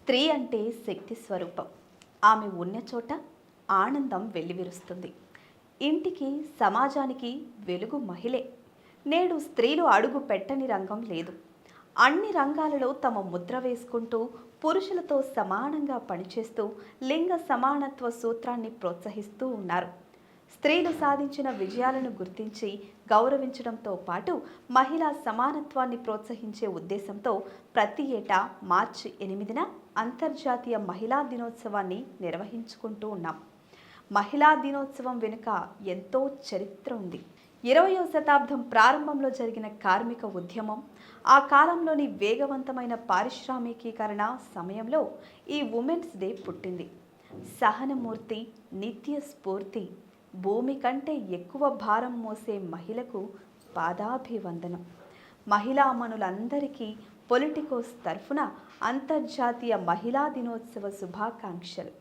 స్త్రీ అంటే శక్తి స్వరూపం. ఆమె ఉన్న చోట ఆనందం వెల్లివిరుస్తుంది. ఇంటికి, సమాజానికి వెలుగు మహిళే. నేడు స్త్రీలు అడుగు పెట్టని రంగం లేదు. అన్ని రంగాలలో తమ ముద్ర వేసుకుంటూ పురుషులతో సమానంగా పనిచేస్తూ లింగ సమానత్వ సూత్రాన్ని ప్రోత్సహిస్తూ ఉన్నారు. స్త్రీలు సాధించిన విజయాలను గుర్తించి గౌరవించడంతో పాటు మహిళా సమానత్వాన్ని ప్రోత్సహించే ఉద్దేశంతో ప్రతి ఏటా మార్చి 8న అంతర్జాతీయ మహిళా దినోత్సవాన్ని నిర్వహించుకుంటూ ఉన్నాం. మహిళా దినోత్సవం వెనుక ఎంతో చరిత్ర ఉంది. 20వ శతాబ్దం ప్రారంభంలో జరిగిన కార్మిక ఉద్యమం, ఆ కాలంలోని వేగవంతమైన పారిశ్రామికీకరణ సమయంలో ఈ ఉమెన్స్ డే పుట్టింది. సహనమూర్తి, నిత్య స్ఫూర్తి, భూమి కంటే ఎక్కువ భారం మోసే మహిళకు పాదాభివందనం. మహిళామణులందరికీ పొలిటికోస్ తరఫున అంతర్జాతీయ మహిళా దినోత్సవ శుభాకాంక్షలు.